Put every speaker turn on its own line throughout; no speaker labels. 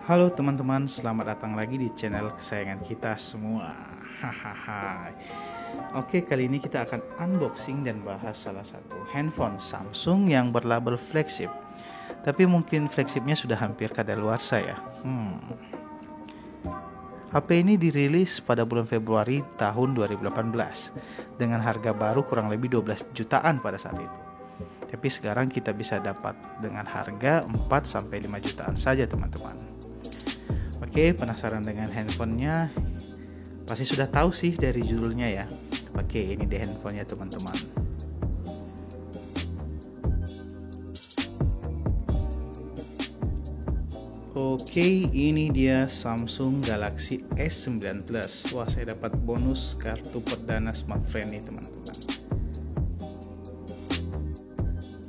Halo teman-teman, selamat datang lagi di channel kesayangan kita semua. Hahaha. Oke, kali ini kita akan unboxing dan bahas salah satu handphone Samsung yang berlabel flagship. Tapi mungkin flagshipnya sudah hampir kadaluarsa ya. HP ini dirilis pada bulan Februari tahun 2018 dengan harga baru kurang lebih 12 jutaan pada saat itu. Tapi sekarang kita bisa dapat dengan harga 4-5 jutaan saja teman-teman. Oke, penasaran dengan handphonenya? Pasti sudah tahu sih dari judulnya ya. Oke, ini deh handphonenya teman-teman. Oke, ini dia Samsung Galaxy S9 Plus. Wah, saya dapat bonus kartu perdana smartphone nih teman-teman.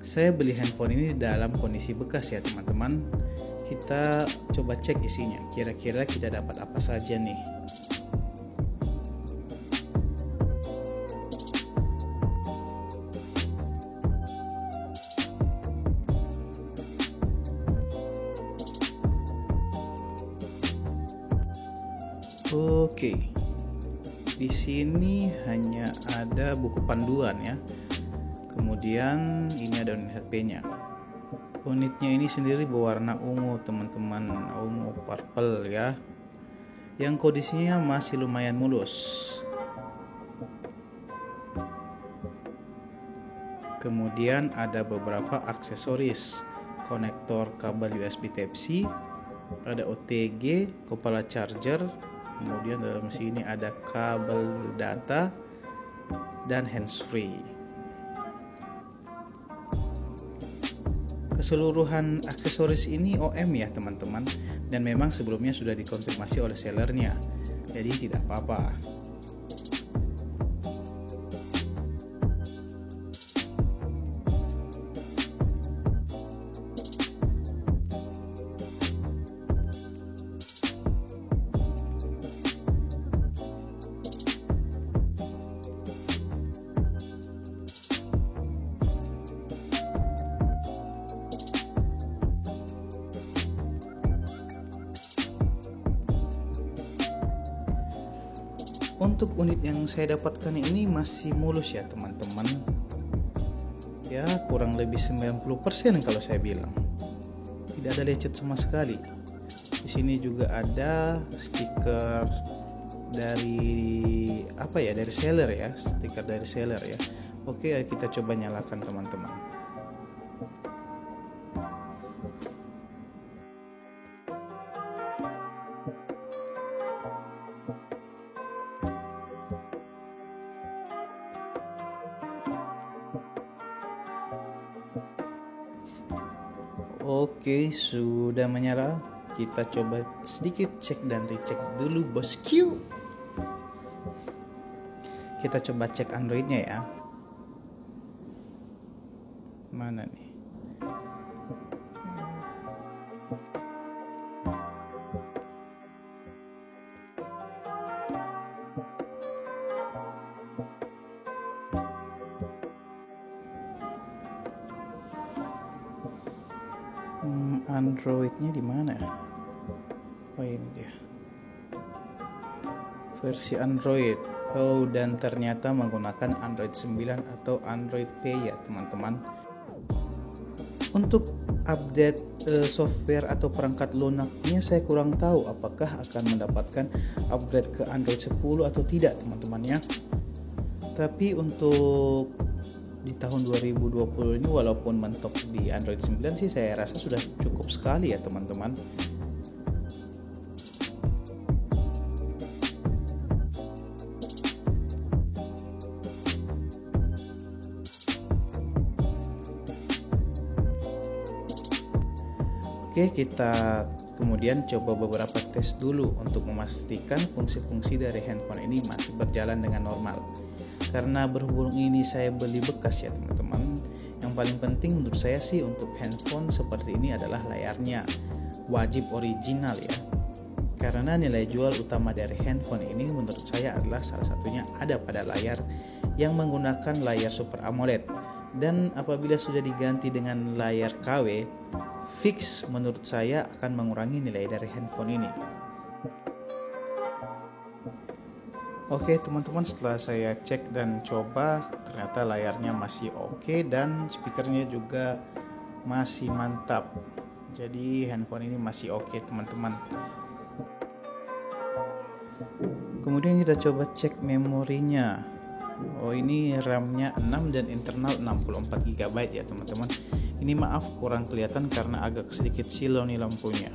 Saya beli handphone ini dalam kondisi bekas ya teman-teman. Kita coba cek isinya, kira-kira kita dapat apa saja nih. Oke, di sini hanya ada buku panduan ya. Kemudian ini ada unit HP-nya. Unitnya ini sendiri berwarna ungu teman-teman, ungu purple ya. Yang kondisinya masih lumayan mulus. Kemudian ada beberapa aksesoris, konektor kabel USB Type-C, ada OTG, kepala charger, kemudian dalam sini ada kabel data dan handsfree. Keseluruhan aksesoris ini OM ya teman-teman, dan memang sebelumnya sudah dikonfirmasi oleh sellernya, jadi tidak apa-apa. Untuk unit yang saya dapatkan ini masih mulus ya teman-teman. Ya, kurang lebih 90% kalau saya bilang. Tidak ada lecet sama sekali. Di sini juga ada stiker dari dari seller ya, stiker dari seller ya. Oke, kita coba nyalakan teman-teman. Oke, sudah menyala. Kita coba sedikit cek dan recheck dulu bosku. Kita coba cek Androidnya ya. Mana nih? Androidnya di mana? Oh, ini dia. Versi Android. Oh, dan ternyata menggunakan Android 9 atau Android P ya, teman-teman. Untuk update software atau perangkat lunaknya saya kurang tahu apakah akan mendapatkan upgrade ke Android 10 atau tidak, teman-teman ya. Tapi untuk di tahun 2020 ini walaupun mentok di Android 9 sih saya rasa sudah cukup sekali ya teman-teman. Oke, kita kemudian coba beberapa tes dulu untuk memastikan fungsi-fungsi dari handphone ini masih berjalan dengan normal. Karena berhubung ini saya beli bekas ya teman-teman, yang paling penting menurut saya sih untuk handphone seperti ini adalah layarnya wajib original ya. Karena nilai jual utama dari handphone ini menurut saya adalah salah satunya ada pada layar yang menggunakan layar Super AMOLED. Dan apabila sudah diganti dengan layar KW, fix menurut saya akan mengurangi nilai dari handphone ini. Oke teman-teman, setelah saya cek dan coba, ternyata layarnya masih oke dan speakernya juga masih mantap. Jadi handphone ini masih oke teman-teman. Kemudian kita coba cek memorinya. Oh, ini RAM-nya 6 dan internal 64 GB ya teman-teman. Ini maaf kurang kelihatan karena agak sedikit silau nih lampunya.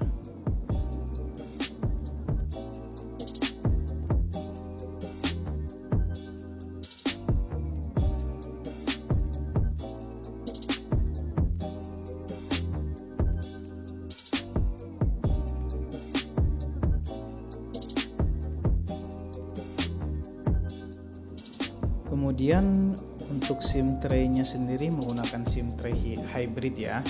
Kemudian untuk SIM tray-nya sendiri menggunakan SIM tray hybrid ya.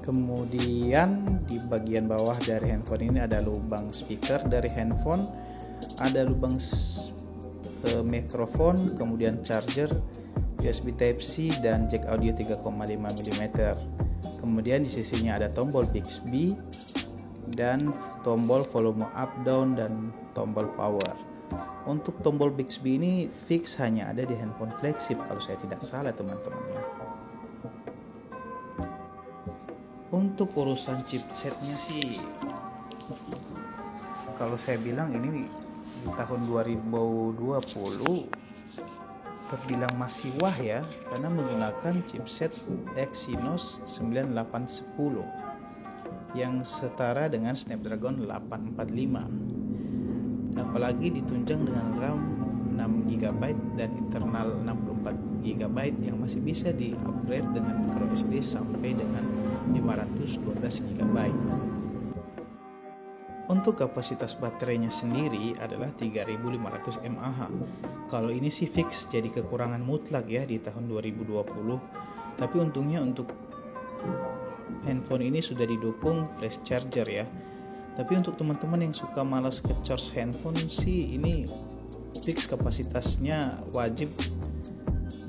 Kemudian di bagian bawah dari handphone ini ada lubang speaker dari handphone, ada lubang mikrofon, kemudian charger, USB Type-C dan jack audio 3,5 mm. Kemudian di sisinya ada tombol Bixby dan tombol volume up down dan tombol power. Untuk tombol Bixby ini fix hanya ada di handphone flagship kalau saya tidak salah teman-teman ya. Untuk urusan chipsetnya sih, kalau saya bilang ini di tahun 2020 terbilang masih wah ya, karena menggunakan chipset Exynos 9810 yang setara dengan Snapdragon 845, apalagi ditunjang dengan RAM 6 GB dan internal 64 GB yang masih bisa di-upgrade dengan microSD sampai dengan 512 GB. Untuk kapasitas baterainya sendiri adalah 3500 mAh. Kalau ini sih fix jadi kekurangan mutlak ya di tahun 2020. Tapi untungnya untuk handphone ini sudah didukung flash charger ya. Tapi untuk teman-teman yang suka malas ke-charge handphone sih, ini fix kapasitasnya wajib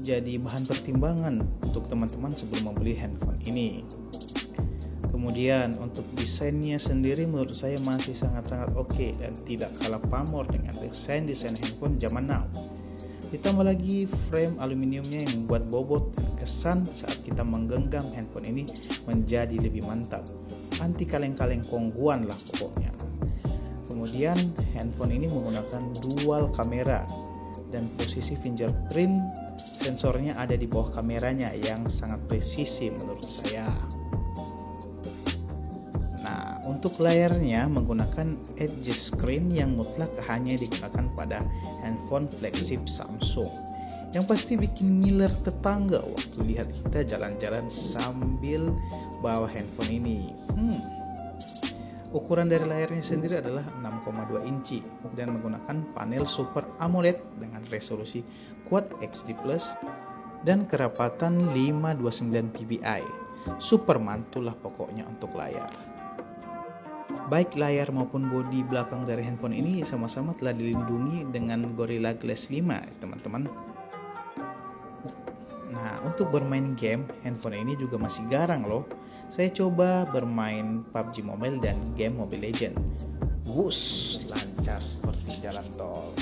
jadi bahan pertimbangan untuk teman-teman sebelum membeli handphone ini. Kemudian untuk desainnya sendiri menurut saya masih sangat-sangat oke dan tidak kalah pamor dengan desain handphone zaman now. Ditambah lagi frame aluminiumnya yang membuat bobot dan kesan saat kita menggenggam handphone ini menjadi lebih mantap. Anti kaleng-kaleng kongguan lah pokoknya. Kemudian handphone ini menggunakan dual kamera dan posisi fingerprint sensornya ada di bawah kameranya yang sangat presisi menurut saya. Nah, untuk layarnya menggunakan edge screen yang mutlak hanya digunakan pada handphone flagship Samsung. Yang pasti bikin ngiler tetangga waktu lihat kita jalan-jalan sambil bawa handphone ini. Ukuran dari layarnya sendiri adalah 6,2 inci dan menggunakan panel Super AMOLED dengan resolusi Quad HD Plus dan kerapatan 529 ppi. Super mantul lah pokoknya untuk layar. Baik layar maupun bodi belakang dari handphone ini sama-sama telah dilindungi dengan Gorilla Glass 5 teman-teman. Nah, untuk bermain game, handphone ini juga masih garang loh. Saya coba bermain PUBG Mobile dan game Mobile Legends. Wush, lancar seperti jalan tol.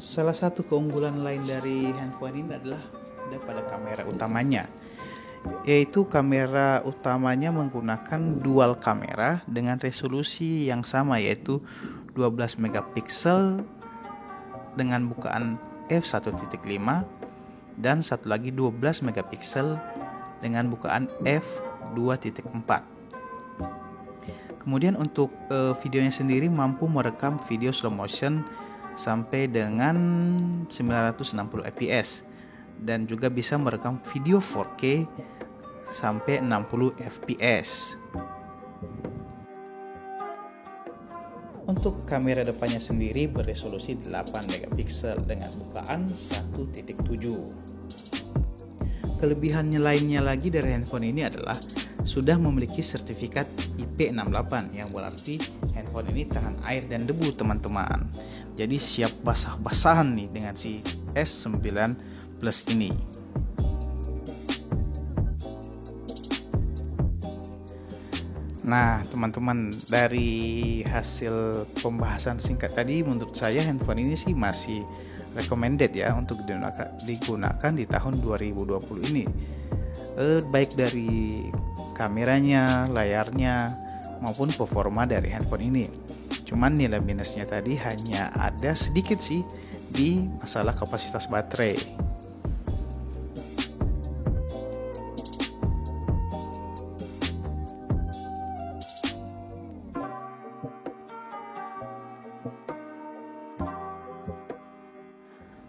Salah satu keunggulan lain dari handphone ini adalah ada pada kamera utamanya, yaitu kamera utamanya menggunakan dual kamera dengan resolusi yang sama, yaitu 12 megapiksel dengan bukaan f1.5 dan satu lagi 12 megapiksel dengan bukaan f2.4. Kemudian untuk videonya sendiri mampu merekam video slow motion sampai dengan 960 fps dan juga bisa merekam video 4K sampai 60 fps. Untuk kamera depannya sendiri beresolusi 8 megapiksel dengan bukaan 1.7. Kelebihannya lainnya lagi dari handphone ini adalah sudah memiliki sertifikat IP68 yang berarti handphone ini tahan air dan debu, teman-teman. Jadi siap basah-basahan nih dengan si S9 Plus ini. Nah, teman-teman, dari hasil pembahasan singkat tadi, menurut saya handphone ini sih masih recommended ya untuk digunakan di tahun 2020 ini. Baik dari kameranya, layarnya, maupun performa dari handphone ini. Cuman nilai minusnya tadi hanya ada sedikit sih di masalah kapasitas baterai.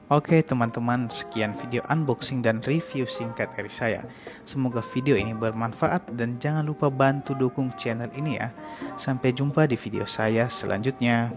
Oke teman-teman, sekian video unboxing dan review singkat dari saya. Semoga video ini bermanfaat dan jangan lupa bantu dukung channel ini ya. Sampai jumpa di video saya selanjutnya.